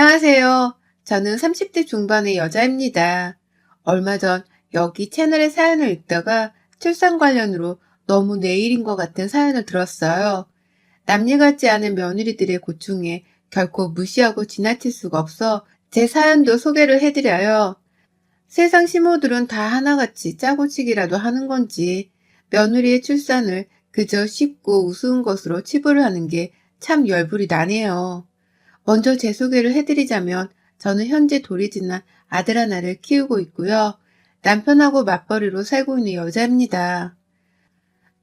안녕하세요. 저는 30대 중반의 여자입니다. 얼마 전 여기 채널의 사연을 읽다가 출산 관련으로 너무 내 일인 것 같은 사연을 들었어요. 남일 같지 않은 며느리들의 고충에 결코 무시하고 지나칠 수가 없어 제 사연도 소개를 해드려요. 세상 시모들은 다 하나같이 짜고치기라도 하는 건지 며느리의 출산을 그저 쉽고 우스운 것으로 치부를 하는 게 참 열불이 나네요. 먼저 제 소개를 해드리자면 저는 현재 돌이 지난 아들 하나를 키우고 있고요. 남편하고 맞벌이로 살고 있는 여자입니다.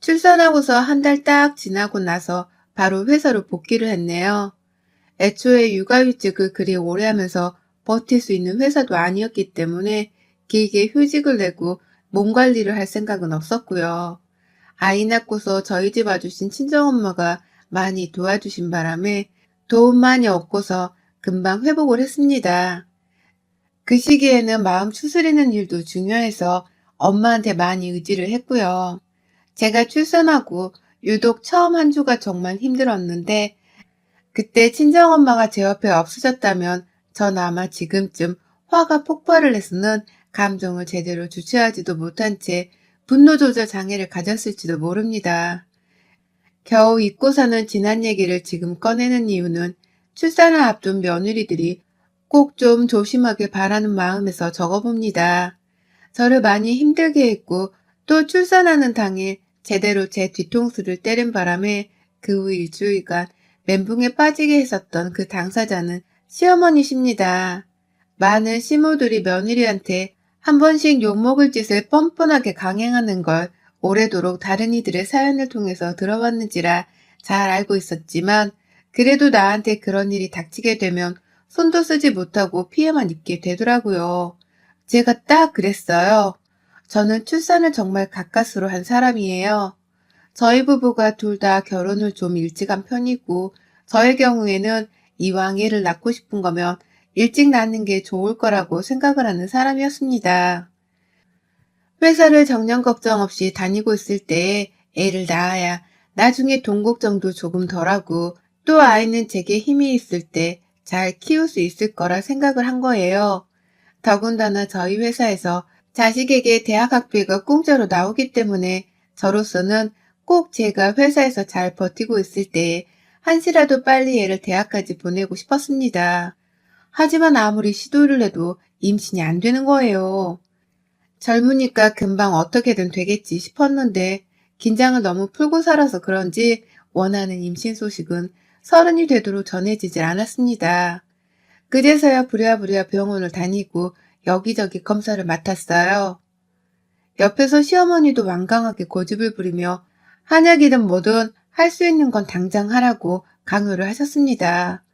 출산하고서 한 달 딱 지나고 나서 바로 회사로 복귀를 했네요. 애초에 육아휴직을 그리 오래 하면서 버틸 수 있는 회사도 아니었기 때문에 길게 휴직을 내고 몸 관리를 할 생각은 없었고요. 아이 낳고서 저희 집 와주신 친정엄마가 많이 도와주신 바람에 도움 많이 얻고서 금방 회복을 했습니다. 그 시기에는 마음 추스리는 일도 중요해서 엄마한테 많이 의지를 했고요. 제가 출산하고 유독 처음 한 주가 정말 힘들었는데 그때 친정엄마가 제 옆에 없으셨다면 전 아마 지금쯤 화가 폭발을 해서는 감정을 제대로 주체하지도 못한 채 분노 조절 장애를 가졌을지도 모릅니다. 겨우 잊고 사는 지난 얘기를 지금 꺼내는 이유는 출산을 앞둔 며느리들이 꼭 좀 조심하길 바라는 마음에서 적어봅니다. 저를 많이 힘들게 했고 또 출산하는 당일 제대로 제 뒤통수를 때린 바람에 그 후 일주일간 멘붕에 빠지게 했었던 그 당사자는 시어머니십니다. 많은 시모들이 며느리한테 한 번씩 욕먹을 짓을 뻔뻔하게 강행하는 걸 오래도록 다른 이들의 사연을 통해서 들어왔는지라 잘 알고 있었지만 그래도 나한테 그런 일이 닥치게 되면 손도 쓰지 못하고 피해만 입게 되더라고요. 제가 딱 그랬어요. 저는 출산을 정말 가까스로 한 사람이에요. 저희 부부가 둘 다 결혼을 좀 일찍 한 편이고 저의 경우에는 이왕 애를 낳고 싶은 거면 일찍 낳는 게 좋을 거라고 생각을 하는 사람이었습니다. 회사를 정년 걱정 없이 다니고 있을 때 애를 낳아야 나중에 돈 걱정도 조금 덜하고 또 아이는 제게 힘이 있을 때 잘 키울 수 있을 거라 생각을 한 거예요. 더군다나 저희 회사에서 자식에게 대학 학비가 공짜로 나오기 때문에 저로서는 꼭 제가 회사에서 잘 버티고 있을 때에 한시라도 빨리 애를 대학까지 보내고 싶었습니다. 하지만 아무리 시도를 해도 임신이 안 되는 거예요. 젊으니까 금방 어떻게든 되겠지 싶었는데 긴장을 너무 풀고 살아서 그런지 원하는 임신 소식은 서른이 되도록 전해지질 않았습니다. 그제서야 부랴부랴 병원을 다니고 여기저기 검사를 맡았어요. 옆에서 시어머니도 완강하게 고집을 부리며 한약이든 뭐든 할 수 있는 건 당장 하라고 강요를 하셨습니다.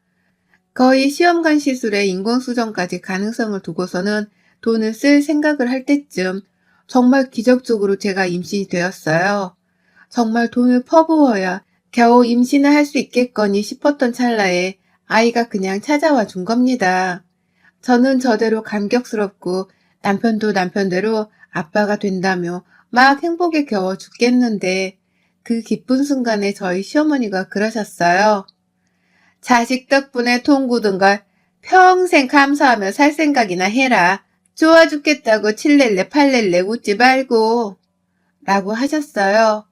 거의 시험관 시술에 인공수정까지 가능성을 두고서는 돈을 쓸 생각을 할 때쯤 정말 기적적으로 제가 임신이 되었어요. 정말 돈을 퍼부어야 겨우 임신을 할 수 있겠거니 싶었던 찰나에 아이가 그냥 찾아와 준 겁니다. 저는 저대로 감격스럽고 남편도 남편대로 아빠가 된다며 막 행복에 겨워 죽겠는데 그 기쁜 순간에 저희 시어머니가 그러셨어요. 자식 덕분에 돈 굳은 걸 평생 감사하며 살 생각이나 해라. 좋아 죽겠다고 칠렐레 팔렐레 웃지 말고 라고 하셨어요.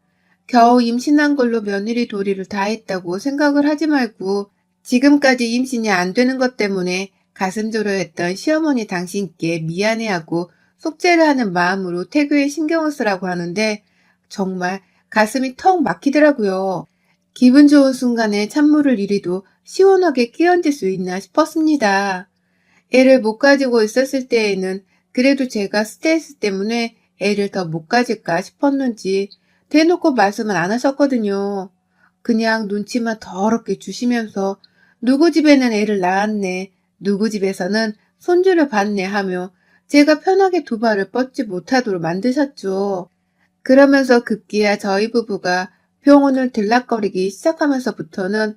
겨우 임신한 걸로 며느리 도리를 다했다고 생각을 하지 말고 지금까지 임신이 안 되는 것 때문에 가슴 졸여했던 시어머니 당신께 미안해하고 속죄를 하는 마음으로 태교에 신경을 쓰라고 하는데 정말 가슴이 턱 막히더라고요. 기분 좋은 순간에 찬물을 이리도 시원하게 끼얹을 수 있나 싶었습니다. 애를 못 가지고 있었을 때에는 그래도 제가 스트레스 때문에 애를 더 못 가질까 싶었는지 대놓고 말씀은 안 하셨거든요. 그냥 눈치만 더럽게 주시면서 누구 집에는 애를 낳았네, 누구 집에서는 손주를 봤네 하며 제가 편하게 두 발을 뻗지 못하도록 만드셨죠. 그러면서 급기야 저희 부부가 병원을 들락거리기 시작하면서부터는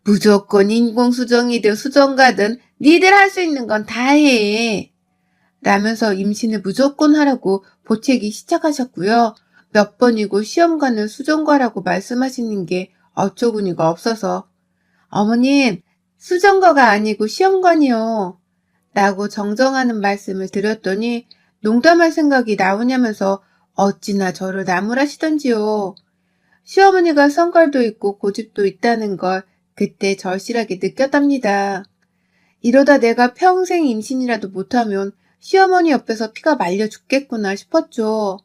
무조건 인공수정이든 수정가든 니들 할 수 있는 건 다 해. 라면서 임신을 무조건 하라고 보채기 시작하셨고요. 몇 번이고 시험관을 수정과라고 말씀하시는 게 어처구니가 없어서 어머님, 수정거가 아니고 시험관이요. 라고 정정하는 말씀을 드렸더니 농담할 생각이 나오냐면서 어찌나 저를 나무라시던지요. 시어머니가 성깔도 있고 고집도 있다는 걸 그때 절실하게 느꼈답니다. 이러다 내가 평생 임신이라도 못하면 시어머니 옆에서 피가 말려 죽겠구나 싶었죠.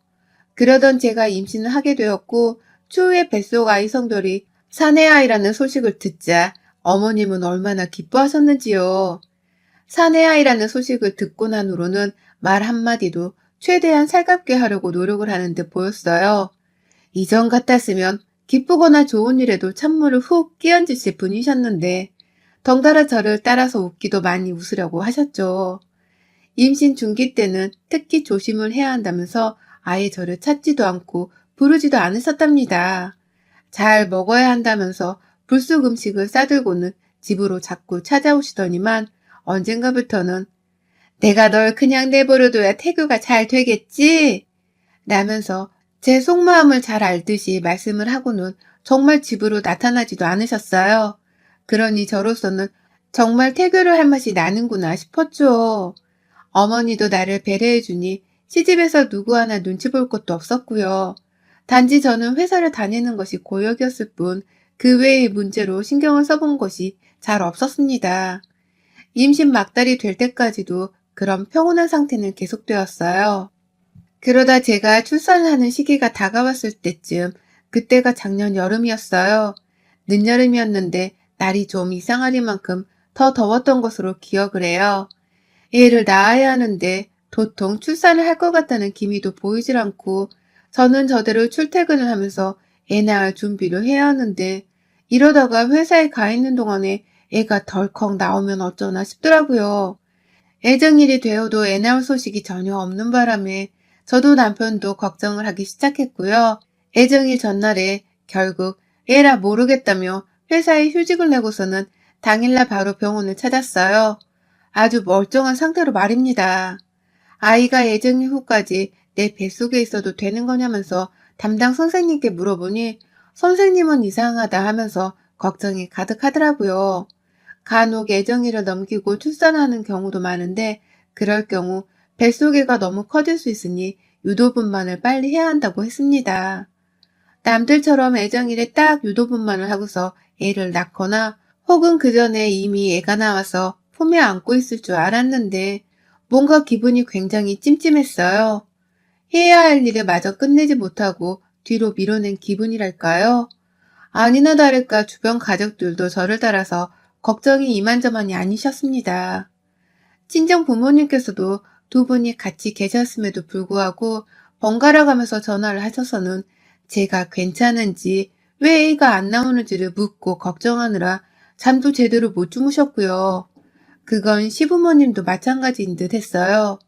그러던 제가 임신을 하게 되었고 추후에 뱃속 아이 성별이 사내아이라는 소식을 듣자 어머님은 얼마나 기뻐하셨는지요. 사내아이라는 소식을 듣고 난 후로는 말 한마디도 최대한 살갑게 하려고 노력을 하는 듯 보였어요. 이전 같았으면 기쁘거나 좋은 일에도 찬물을 훅 끼얹으실 분이셨는데 덩달아 저를 따라서 웃기도 많이 웃으려고 하셨죠. 임신 중기 때는 특히 조심을 해야 한다면서 아예 저를 찾지도 않고 부르지도 않으셨답니다. 잘 먹어야 한다면서 불쑥 음식을 싸들고는 집으로 자꾸 찾아오시더니만 언젠가부터는 내가 널 그냥 내버려둬야 태교가 잘 되겠지? 라면서 제 속마음을 잘 알듯이 말씀을 하고는 정말 집으로 나타나지도 않으셨어요. 그러니 저로서는 정말 태교를 할 맛이 나는구나 싶었죠. 어머니도 나를 배려해주니 시집에서 누구 하나 눈치 볼 것도 없었고요. 단지 저는 회사를 다니는 것이 고역이었을 뿐 그 외의 문제로 신경을 써본 것이 잘 없었습니다. 임신 막달이 될 때까지도 그런 평온한 상태는 계속되었어요. 그러다 제가 출산을 하는 시기가 다가왔을 때쯤, 그때가 작년 여름이었어요. 늦여름이었는데 날이 좀 이상하리만큼 더 더웠던 것으로 기억을 해요. 애를 낳아야 하는데 도통 출산을 할 것 같다는 기미도 보이질 않고 저는 저대로 출퇴근을 하면서 애 낳을 준비를 해야 하는데 이러다가 회사에 가 있는 동안에 애가 덜컥 나오면 어쩌나 싶더라고요. 애정일이 되어도 애 낳을 소식이 전혀 없는 바람에 저도 남편도 걱정을 하기 시작했고요. 애정일 전날에 결국 애라 모르겠다며 회사에 휴직을 내고서는 당일날 바로 병원을 찾았어요. 아주 멀쩡한 상태로 말입니다. 아이가 애정일 후까지 내 뱃속에 있어도 되는 거냐면서 담당 선생님께 물어보니 선생님은 이상하다 하면서 걱정이 가득하더라고요. 간혹 애정일을 넘기고 출산하는 경우도 많은데 그럴 경우 뱃속애가 너무 커질 수 있으니 유도분만을 빨리 해야 한다고 했습니다. 남들처럼 애정일에 딱 유도분만을 하고서 애를 낳거나 혹은 그 전에 이미 애가 나와서 품에 안고 있을 줄 알았는데 뭔가 기분이 굉장히 찜찜했어요. 해야 할 일을 마저 끝내지 못하고 뒤로 밀어낸 기분이랄까요? 아니나 다를까 주변 가족들도 저를 따라서 걱정이 이만저만이 아니셨습니다. 친정 부모님께서도 두 분이 같이 계셨음에도 불구하고 번갈아 가면서 전화를 하셔서는 제가 괜찮은지 왜 애가 안 나오는지를 묻고 걱정하느라 잠도 제대로 못 주무셨고요. 그건 시부모님도 마찬가지인 듯 했어요.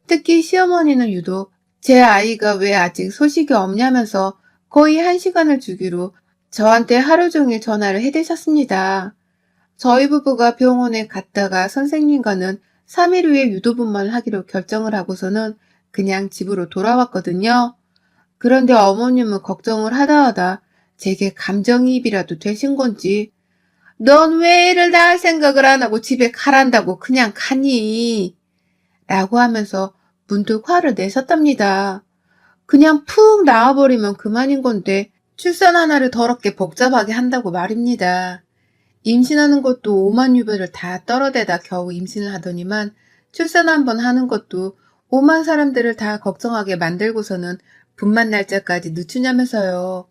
특히 시어머니는 유독 제 아이가 왜 아직 소식이 없냐면서 거의 1시간을 주기로 저한테 하루 종일 전화를 해대셨습니다. 저희 부부가 병원에 갔다가 선생님과는 3일 후에 유도분만을 하기로 결정을 하고서는 그냥 집으로 돌아왔거든요. 그런데 어머님은 걱정을 하다 제게 감정이입이라도 되신 건지 넌 왜 애를 낳을 생각을 안 하고 집에 가란다고 그냥 가니? 라고 하면서 문득 화를 내셨답니다. 그냥 푹 나와버리면 그만인 건데 출산 하나를 더럽게 복잡하게 한다고 말입니다. 임신하는 것도 오만 유배를 다 떨어대다 겨우 임신을 하더니만 출산 한 번 하는 것도 오만 사람들을 다 걱정하게 만들고서는 분만 날짜까지 늦추냐면서요.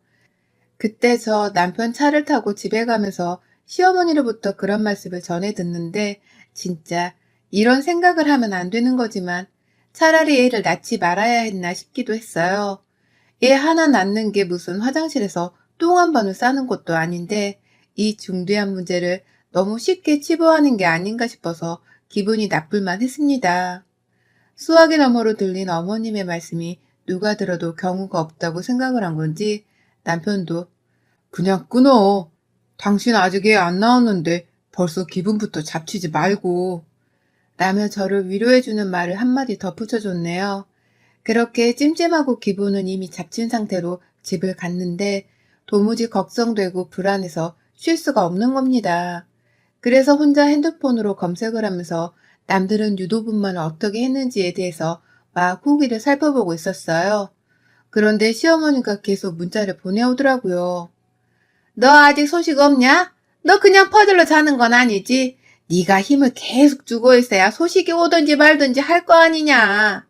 그때 저 남편 차를 타고 집에 가면서 시어머니로부터 그런 말씀을 전해 듣는데 진짜 이런 생각을 하면 안 되는 거지만 차라리 애를 낳지 말아야 했나 싶기도 했어요. 애 하나 낳는 게 무슨 화장실에서 똥 한 번을 싸는 것도 아닌데 이 중대한 문제를 너무 쉽게 치부하는 게 아닌가 싶어서 기분이 나쁠만 했습니다. 수화기 너머로 들린 어머님의 말씀이 누가 들어도 경우가 없다고 생각을 한 건지 남편도 그냥 끊어. 당신 아직 애 안 나왔는데 벌써 기분부터 잡치지 말고. 라며 저를 위로해주는 말을 한마디 덧붙여줬네요. 그렇게 찜찜하고 기분은 이미 잡친 상태로 집을 갔는데 도무지 걱정되고 불안해서 쉴 수가 없는 겁니다. 그래서 혼자 핸드폰으로 검색을 하면서 남들은 유도분만을 어떻게 했는지에 대해서 막 후기를 살펴보고 있었어요. 그런데 시어머니가 계속 문자를 보내오더라고요. 너 아직 소식 없냐? 너 그냥 퍼들러 자는 건 아니지? 네가 힘을 계속 주고 있어야 소식이 오든지 말든지 할 거 아니냐?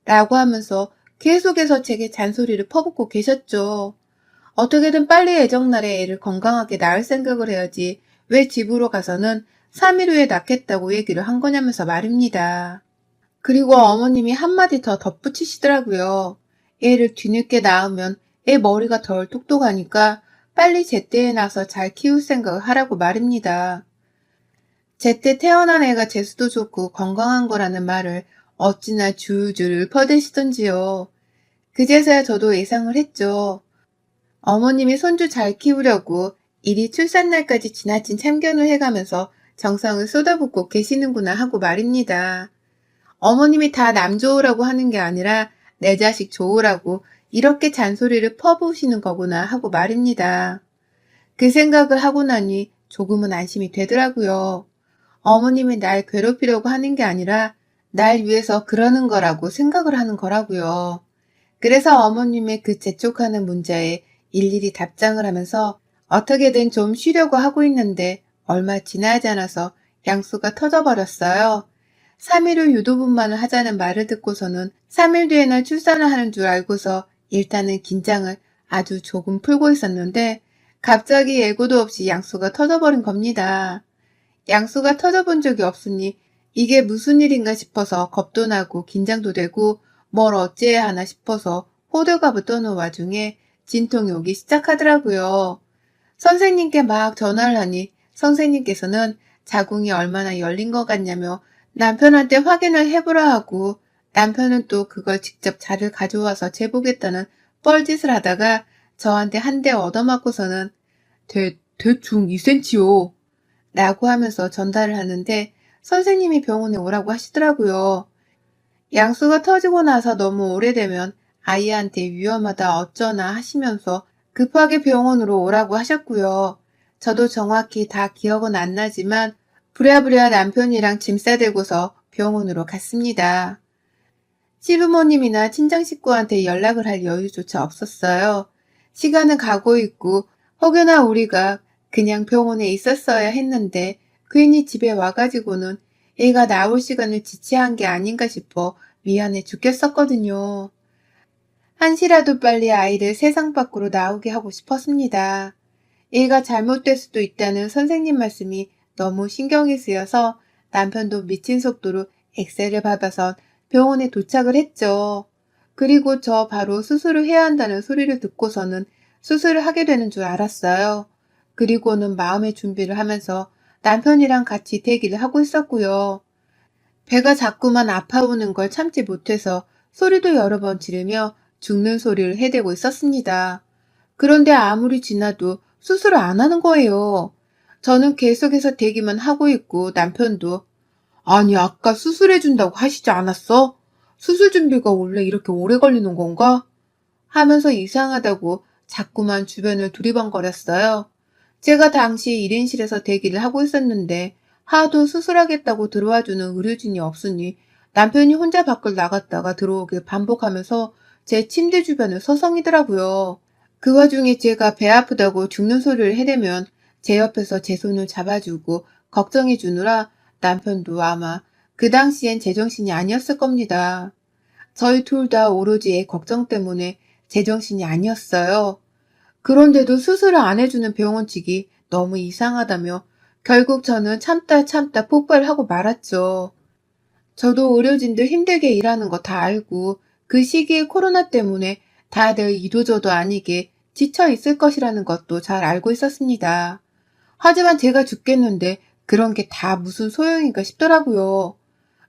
라고 하면서 계속해서 제게 잔소리를 퍼붓고 계셨죠. 어떻게든 빨리 예정날에 애를 건강하게 낳을 생각을 해야지 왜 집으로 가서는 3일 후에 낳겠다고 얘기를 한 거냐면서 말입니다. 그리고 어머님이 한마디 더 덧붙이시더라고요. 애를 뒤늦게 낳으면 애 머리가 덜 똑똑하니까 빨리 제때에 나서 잘 키울 생각을 하라고 말입니다. 제때 태어난 애가 재수도 좋고 건강한 거라는 말을 어찌나 줄줄 읊어대시던지요. 그제서야 저도 예상을 했죠. 어머님이 손주 잘 키우려고 이리 출산날까지 지나친 참견을 해가면서 정성을 쏟아붓고 계시는구나 하고 말입니다. 어머님이 다 남 좋으라고 하는 게 아니라 내 자식 좋으라고 이렇게 잔소리를 퍼부으시는 거구나 하고 말입니다. 그 생각을 하고 나니 조금은 안심이 되더라고요. 어머님이 날 괴롭히려고 하는 게 아니라 날 위해서 그러는 거라고 생각을 하는 거라고요. 그래서 어머님의 그 재촉하는 문자에 일일이 답장을 하면서 어떻게든 좀 쉬려고 하고 있는데 얼마 지나지 않아서 양수가 터져버렸어요. 3일 후 유도분만을 하자는 말을 듣고서는 3일 뒤에는 출산을 하는 줄 알고서 일단은 긴장을 아주 조금 풀고 있었는데 갑자기 예고도 없이 양수가 터져버린 겁니다. 양수가 터져본 적이 없으니 이게 무슨 일인가 싶어서 겁도 나고 긴장도 되고 뭘 어찌해야 하나 싶어서 호들갑을 떠는 와중에 진통이 오기 시작하더라고요. 선생님께 막 전화를 하니 선생님께서는 자궁이 얼마나 열린 것 같냐며 남편한테 확인을 해보라 하고 남편은 또 그걸 직접 자를 가져와서 재보겠다는 뻘짓을 하다가 저한테 한 대 얻어맞고서는 대충 2cm요 라고 하면서 전달을 하는데 선생님이 병원에 오라고 하시더라고요. 양수가 터지고 나서 너무 오래되면 아이한테 위험하다 어쩌나 하시면서 급하게 병원으로 오라고 하셨고요. 저도 정확히 다 기억은 안 나지만 부랴부랴 남편이랑 짐 싸들고서 병원으로 갔습니다. 시부모님이나 친정 식구한테 연락을 할 여유조차 없었어요. 시간은 가고 있고 혹여나 우리가 그냥 병원에 있었어야 했는데 괜히 집에 와가지고는 애가 나올 시간을 지체한 게 아닌가 싶어 미안해 죽겠었거든요. 한시라도 빨리 아이를 세상 밖으로 나오게 하고 싶었습니다. 애가 잘못될 수도 있다는 선생님 말씀이 너무 신경이 쓰여서 남편도 미친 속도로 엑셀을 밟아서 병원에 도착을 했죠. 그리고 저 바로 수술을 해야 한다는 소리를 듣고서는 수술을 하게 되는 줄 알았어요. 그리고는 마음의 준비를 하면서 남편이랑 같이 대기를 하고 있었고요. 배가 자꾸만 아파오는 걸 참지 못해서 소리도 여러 번 지르며 죽는 소리를 해대고 있었습니다. 그런데 아무리 지나도 수술을 안 하는 거예요. 저는 계속해서 대기만 하고 있고 남편도 아니 아까 수술해준다고 하시지 않았어? 수술 준비가 원래 이렇게 오래 걸리는 건가? 하면서 이상하다고 자꾸만 주변을 두리번거렸어요. 제가 당시 1인실에서 대기를 하고 있었는데 하도 수술하겠다고 들어와주는 의료진이 없으니 남편이 혼자 밖을 나갔다가 들어오길 반복하면서 제 침대 주변을 서성이더라고요. 그 와중에 제가 배 아프다고 죽는 소리를 해대면 제 옆에서 제 손을 잡아주고 걱정해 주느라 남편도 아마 그 당시엔 제정신이 아니었을 겁니다. 저희 둘 다 오로지 애 걱정 때문에 제정신이 아니었어요. 그런데도 수술을 안 해주는 병원 측이 너무 이상하다며 결국 저는 참다 폭발하고 말았죠. 저도 의료진들 힘들게 일하는 거 다 알고 그 시기에 코로나 때문에 다들 이도저도 아니게 지쳐 있을 것이라는 것도 잘 알고 있었습니다. 하지만 제가 죽겠는데 그런 게 다 무슨 소용인가 싶더라고요.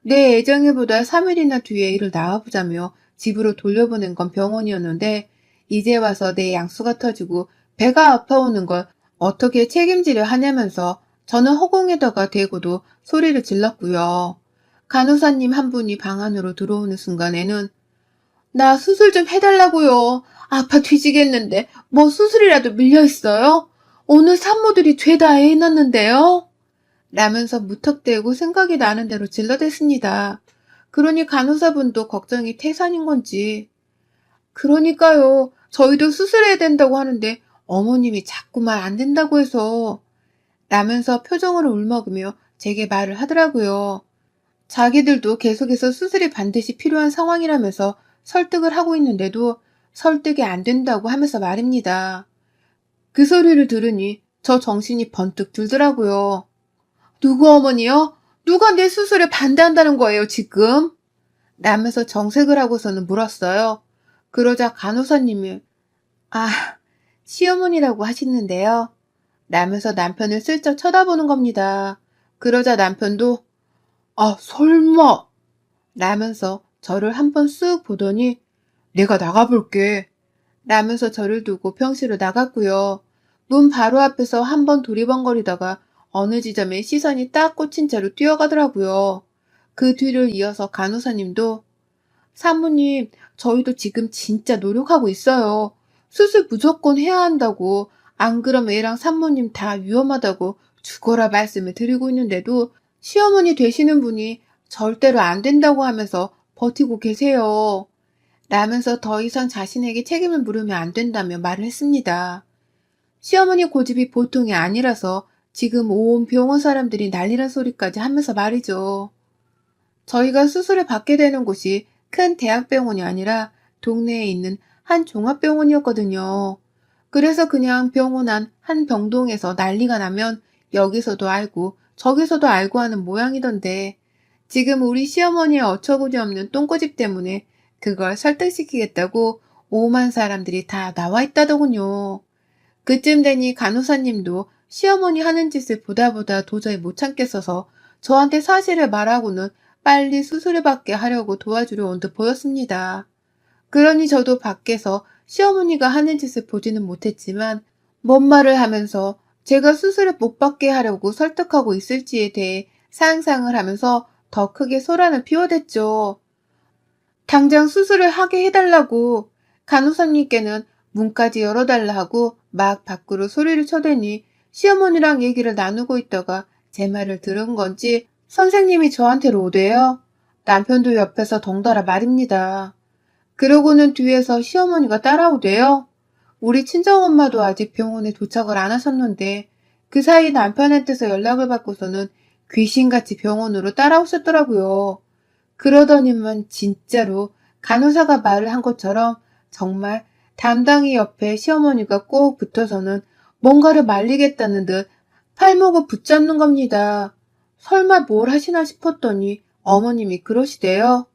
내 애정일보다 3일이나 뒤에 일을 나와보자며 집으로 돌려보낸 건 병원이었는데 이제 와서 내 양수가 터지고 배가 아파오는 걸 어떻게 책임지려 하냐면서 저는 허공에다가 대고도 소리를 질렀고요. 간호사님 한 분이 방 안으로 들어오는 순간에는 나 수술 좀 해달라고요. 아파 뒤지겠는데 뭐 수술이라도 밀려있어요? 오늘 산모들이 죄다 애 낳는데요? 라면서 무턱대고 생각이 나는 대로 질러댔습니다. 그러니 간호사분도 걱정이 태산인 건지. 그러니까요. 저희도 수술해야 된다고 하는데 어머님이 자꾸만 안 된다고 해서 라면서 표정을 울먹이며 제게 말을 하더라고요. 자기들도 계속해서 수술이 반드시 필요한 상황이라면서 설득을 하고 있는데도 설득이 안 된다고 하면서 말입니다. 그 소리를 들으니 저 정신이 번뜩 들더라고요. 누구 어머니요? 누가 내 수술에 반대한다는 거예요, 지금? 라면서 정색을 하고서는 물었어요. 그러자 간호사님이 아, 시어머니라고 하시는데요. 라면서 남편을 슬쩍 쳐다보는 겁니다. 그러자 남편도 아, 설마 라면서 저를 한번 쓱 보더니 내가 나가볼게 라면서 저를 두고 병실로 나갔고요. 문 바로 앞에서 한번 두리번거리다가 어느 지점에 시선이 딱 꽂힌 채로 뛰어가더라고요. 그 뒤를 이어서 간호사님도 사모님, 저희도 지금 진짜 노력하고 있어요. 수술 무조건 해야 한다고. 안 그러면 애랑 산모님 다 위험하다고 죽어라 말씀을 드리고 있는데도 시어머니 되시는 분이 절대로 안 된다고 하면서 버티고 계세요. 라면서 더 이상 자신에게 책임을 물으면 안 된다며 말을 했습니다. 시어머니 고집이 보통이 아니라서 지금 온 병원 사람들이 난리란 소리까지 하면서 말이죠. 저희가 수술을 받게 되는 곳이 큰 대학병원이 아니라 동네에 있는 한 종합병원이었거든요. 그래서 그냥 병원 안 한 병동에서 난리가 나면 여기서도 알고 저기서도 알고 하는 모양이던데 지금 우리 시어머니의 어처구니 없는 똥꼬집 때문에 그걸 설득시키겠다고 오만 사람들이 다 나와 있다더군요. 그쯤 되니 간호사님도 시어머니 하는 짓을 보다 보다 도저히 못 참겠어서 저한테 사실을 말하고는 빨리 수술을 받게 하려고 도와주려 온 듯 보였습니다. 그러니 저도 밖에서 시어머니가 하는 짓을 보지는 못했지만 뭔 말을 하면서 제가 수술을 못 받게 하려고 설득하고 있을지에 대해 상상을 하면서 더 크게 소란을 피워댔죠. 당장 수술을 하게 해달라고 간호사님께는 문까지 열어달라 하고 막 밖으로 소리를 쳐대니 시어머니랑 얘기를 나누고 있다가 제 말을 들은 건지 선생님이 저한테로 오대요. 남편도 옆에서 덩달아 말입니다. 그러고는 뒤에서 시어머니가 따라오대요. 우리 친정엄마도 아직 병원에 도착을 안 하셨는데 그 사이 남편한테서 연락을 받고서는 귀신같이 병원으로 따라오셨더라고요. 그러더니만 진짜로 간호사가 말을 한 것처럼 정말 담당이 옆에 시어머니가 꼭 붙어서는 뭔가를 말리겠다는 듯 팔목을 붙잡는 겁니다. 설마 뭘 하시나 싶었더니 어머님이 그러시대요.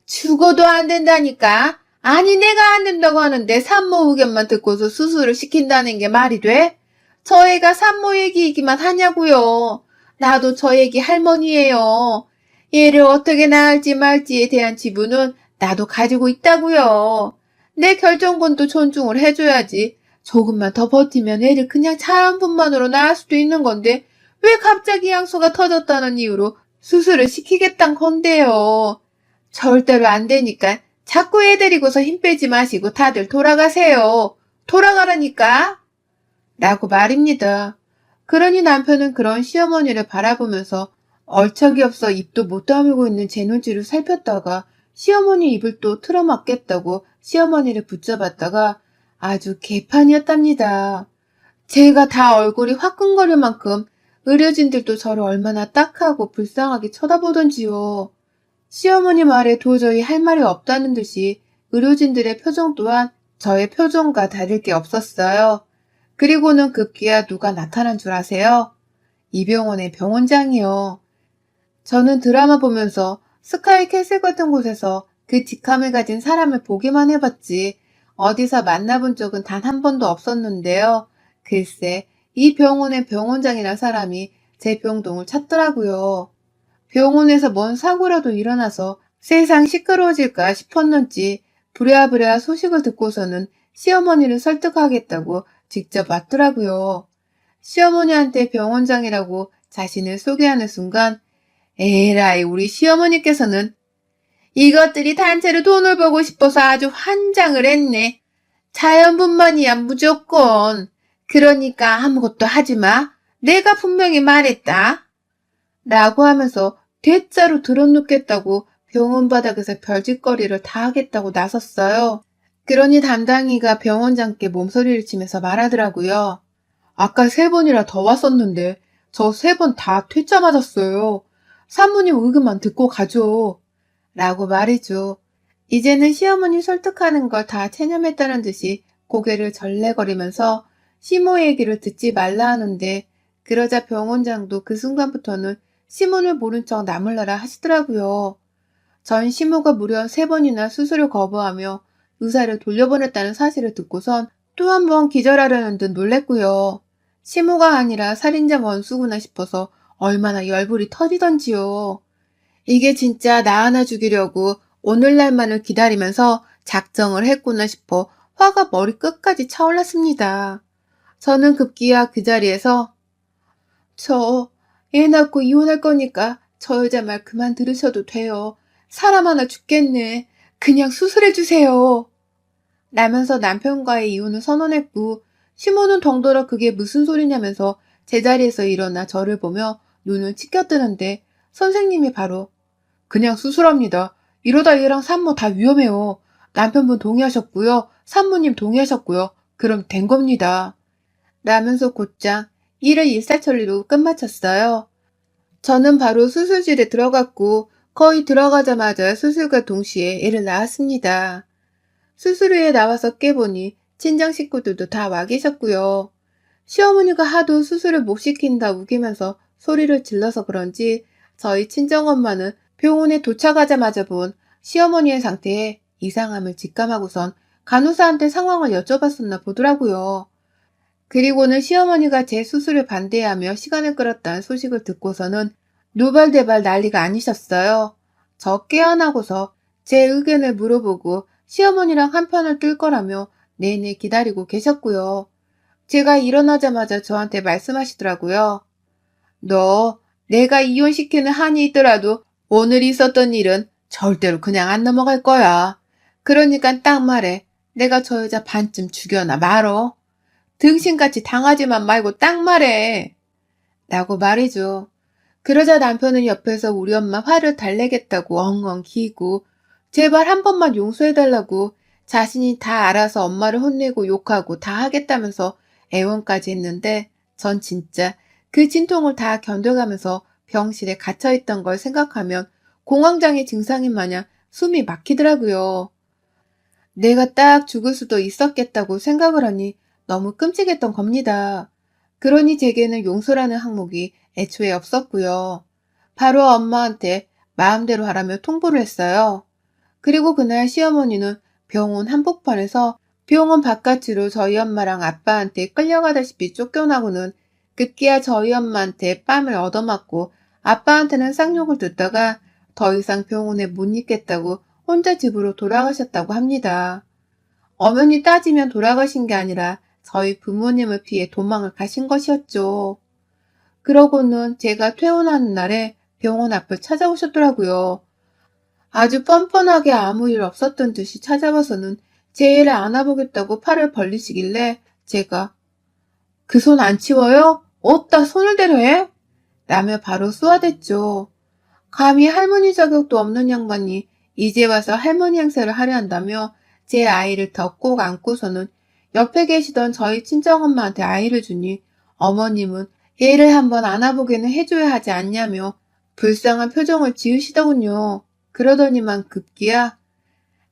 죽어도 안 된다니까. 아니 내가 안 된다고 하는데 산모 의견만 듣고서 수술을 시킨다는 게 말이 돼? 저 애가 산모 얘기이기만 하냐고요. 나도 저 애기 할머니예요. 얘를 어떻게 낳을지 말지에 대한 지분은 나도 가지고 있다고요. 내 결정권도 존중을 해줘야지. 조금만 더 버티면 애를 그냥 자연분만으로 낳을 수도 있는 건데 왜 갑자기 양소가 터졌다는 이유로 수술을 시키겠단 건데요. 절대로 안 되니까 자꾸 애 데리고서 힘 빼지 마시고 다들 돌아가세요. 돌아가라니까. 라고 말입니다. 그러니 남편은 그런 시어머니를 바라보면서 얼척이 없어 입도 못 다물고 있는 제 눈치를 살폈다가 시어머니 입을 또 틀어막겠다고 시어머니를 붙잡았다가 아주 개판이었답니다. 제가 다 얼굴이 화끈거릴 만큼 의료진들도 저를 얼마나 딱하고 불쌍하게 쳐다보던지요. 시어머니 말에 도저히 할 말이 없다는 듯이 의료진들의 표정 또한 저의 표정과 다를 게 없었어요. 그리고는 급기야 누가 나타난 줄 아세요? 이 병원의 병원장이요. 저는 드라마 보면서 스카이 캐슬 같은 곳에서 그 직함을 가진 사람을 보기만 해봤지 어디서 만나본 적은 단 한 번도 없었는데요. 글쎄, 이 병원의 병원장이란 사람이 제 병동을 찾더라고요. 병원에서 뭔 사고라도 일어나서 세상 시끄러워질까 싶었는지 부랴부랴 소식을 듣고서는 시어머니를 설득하겠다고 직접 왔더라고요. 시어머니한테 병원장이라고 자신을 소개하는 순간 에라이 우리 시어머니께서는 이것들이 단체로 돈을 벌고 싶어서 아주 환장을 했네. 자연분만이야 무조건. 그러니까 아무것도 하지 마. 내가 분명히 말했다. 라고 하면서 대자로 들어눕겠다고 병원 바닥에서 별짓거리를 다 하겠다고 나섰어요. 그러니 담당이가 병원장께 몸서리를 치면서 말하더라고요. 아까 3번이나 더 왔었는데 저 3번 다 퇴짜 맞았어요. 산모님 의견만 듣고 가죠. 라고 말이죠. 이제는 시어머니 설득하는 걸 다 체념했다는 듯이 고개를 절레거리면서 시모 얘기를 듣지 말라 하는데 그러자 병원장도 그 순간부터는 시모를 모른 척 나물라라 하시더라고요. 전 시모가 무려 3번이나 수술을 거부하며 의사를 돌려보냈다는 사실을 듣고선 또 한 번 기절하려는 듯 놀랬고요. 시모가 아니라 살인자 원수구나 싶어서 얼마나 열불이 터지던지요. 이게 진짜 나 하나 죽이려고 오늘날만을 기다리면서 작정을 했구나 싶어 화가 머리 끝까지 차올랐습니다. 저는 급기야 그 자리에서 저 애 낳고 이혼할 거니까 저 여자 말 그만 들으셔도 돼요. 사람 하나 죽겠네. 그냥 수술해주세요. 라면서 남편과의 이혼을 선언했고 시모는 덩달아 그게 무슨 소리냐면서 제자리에서 일어나 저를 보며 눈을 치켜뜨는데 선생님이 바로 그냥 수술합니다. 이러다 얘랑 산모 다 위험해요. 남편분 동의하셨고요. 산모님 동의하셨고요. 그럼 된 겁니다. 라면서 곧장 일을 일사천리로 끝마쳤어요. 저는 바로 수술실에 들어갔고 거의 들어가자마자 수술과 동시에 애를 낳았습니다. 수술 후에 나와서 깨보니 친정 식구들도 다 와 계셨고요. 시어머니가 하도 수술을 못 시킨다 우기면서 소리를 질러서 그런지 저희 친정엄마는 병원에 도착하자마자 본 시어머니의 상태에 이상함을 직감하고선 간호사한테 상황을 여쭤봤었나 보더라고요. 그리고는 시어머니가 제 수술을 반대하며 시간을 끌었다는 소식을 듣고서는 노발대발 난리가 아니셨어요. 저 깨어나고서 제 의견을 물어보고 시어머니랑 한편을 뜰 거라며 내내 기다리고 계셨고요. 제가 일어나자마자 저한테 말씀하시더라고요. 너 내가 이혼시키는 한이 있더라도 오늘 있었던 일은 절대로 그냥 안 넘어갈 거야. 그러니까 딱 말해. 내가 저 여자 반쯤 죽여나 말어. 등신같이 당하지만 말고 딱 말해. 라고 말이죠. 그러자 남편은 옆에서 우리 엄마 화를 달래겠다고 엉엉 기고 제발 한 번만 용서해달라고 자신이 다 알아서 엄마를 혼내고 욕하고 다 하겠다면서 애원까지 했는데 전 진짜 그 진통을 다 견뎌가면서 병실에 갇혀있던 걸 생각하면 공황장애 증상인 마냥 숨이 막히더라고요. 내가 딱 죽을 수도 있었겠다고 생각을 하니 너무 끔찍했던 겁니다. 그러니 제게는 용서라는 항목이 애초에 없었고요. 바로 엄마한테 마음대로 하라며 통보를 했어요. 그리고 그날 시어머니는 병원 한복판에서 병원 바깥으로 저희 엄마랑 아빠한테 끌려가다시피 쫓겨나고는 급기야 저희 엄마한테 뺨을 얻어맞고 아빠한테는 쌍욕을 듣다가 더 이상 병원에 못 있겠다고 혼자 집으로 돌아가셨다고 합니다. 엄연히 따지면 돌아가신 게 아니라 저희 부모님을 피해 도망을 가신 것이었죠. 그러고는 제가 퇴원하는 날에 병원 앞을 찾아오셨더라고요. 아주 뻔뻔하게 아무 일 없었던 듯이 찾아와서는 제 애를 안아보겠다고 팔을 벌리시길래 제가 그 손 안 치워요? 어디다 손을 대려 해? 라며 바로 쏘아댔죠. 감히 할머니 자격도 없는 양반이 이제 와서 할머니 행세를 하려 한다며 제 아이를 더 꼭 안고서는 옆에 계시던 저희 친정엄마한테 아이를 주니 어머님은 얘를 한번 안아보게는 해줘야 하지 않냐며 불쌍한 표정을 지으시더군요. 그러더니만 급기야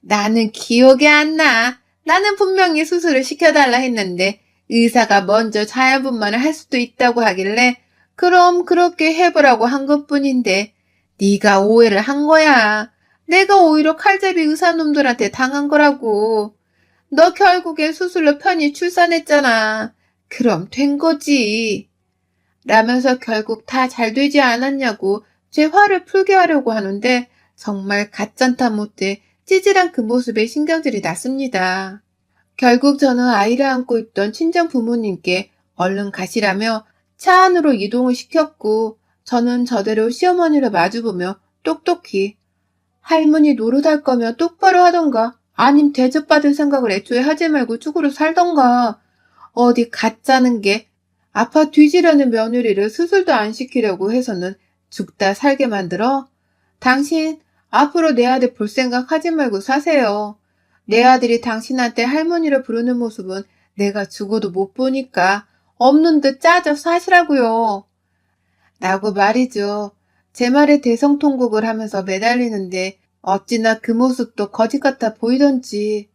나는 기억이 안 나. 나는 분명히 수술을 시켜달라 했는데 의사가 먼저 자연분만을 할 수도 있다고 하길래 그럼 그렇게 해보라고 한 것뿐인데 네가 오해를 한 거야. 내가 오히려 칼잡이 의사놈들한테 당한 거라고. 너 결국엔 수술로 편히 출산했잖아. 그럼 된 거지. 라면서 결국 다 잘 되지 않았냐고 제 화를 풀게 하려고 하는데 정말 가짠타 못해 찌질한 그 모습에 신경질이 났습니다. 결국 저는 아이를 안고 있던 친정 부모님께 얼른 가시라며 차 안으로 이동을 시켰고 저는 저대로 시어머니를 마주보며 똑똑히 할머니 노릇할 거면 똑바로 하던가 아님 대접받을 생각을 애초에 하지 말고 쭈그려 살던가 어디 가짜는 게 아파 뒤지려는 며느리를 수술도 안 시키려고 해서는 죽다 살게 만들어? 당신 앞으로 내 아들 볼 생각 하지 말고 사세요. 내 아들이 당신한테 할머니를 부르는 모습은 내가 죽어도 못 보니까 없는 듯 짜져 사시라고요. 라고 말이죠. 제 말에 대성통곡을 하면서 매달리는데 어찌나 그 모습도 거지 같아 보이던지.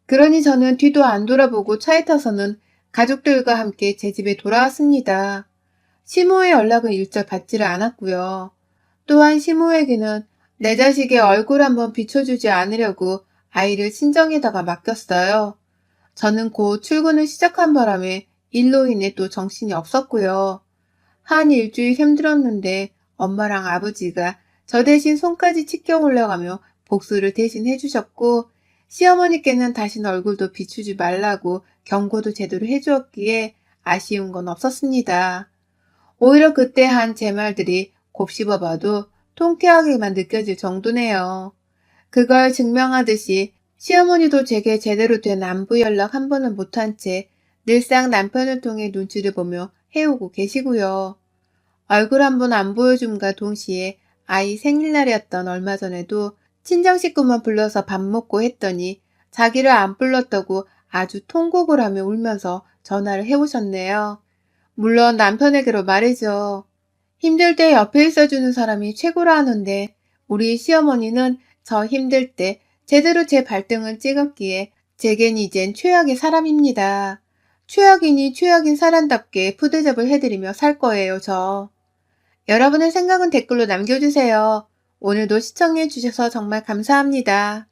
그러니 저는 뒤도 안 돌아보고 차에 타서는 가족들과 함께 제 집에 돌아왔습니다. 시모의 연락은 일절 받지를 않았고요. 또한 시모에게는 내 자식의 얼굴 한번 비춰주지 않으려고 아이를 친정에다가 맡겼어요. 저는 곧 출근을 시작한 바람에 일로 인해 또 정신이 없었고요. 한 일주일 힘들었는데 엄마랑 아버지가 저 대신 손까지 치켜 올려가며 복수를 대신 해주셨고, 시어머니께는 다신 얼굴도 비추지 말라고 경고도 제대로 해주었기에 아쉬운 건 없었습니다. 오히려 그때 한 제 말들이 곱씹어봐도 통쾌하게만 느껴질 정도네요. 그걸 증명하듯이 시어머니도 제게 제대로 된 안부 연락 한 번은 못한 채 늘상 남편을 통해 눈치를 보며 해오고 계시고요. 얼굴 한 번 안 보여줌과 동시에 아이 생일날이었던 얼마 전에도 친정 식구만 불러서 밥 먹고 했더니 자기를 안 불렀다고 아주 통곡을 하며 울면서 전화를 해오셨네요. 물론 남편에게로 말이죠. 힘들 때 옆에 있어주는 사람이 최고라 하는데 우리 시어머니는 저 힘들 때 제대로 제 발등을 찍었기에 제겐 이젠 최악의 사람입니다. 최악이니 최악인 사람답게 푸대접을 해드리며 살 거예요, 저. 여러분의 생각은 댓글로 남겨주세요. 오늘도 시청해주셔서 정말 감사합니다.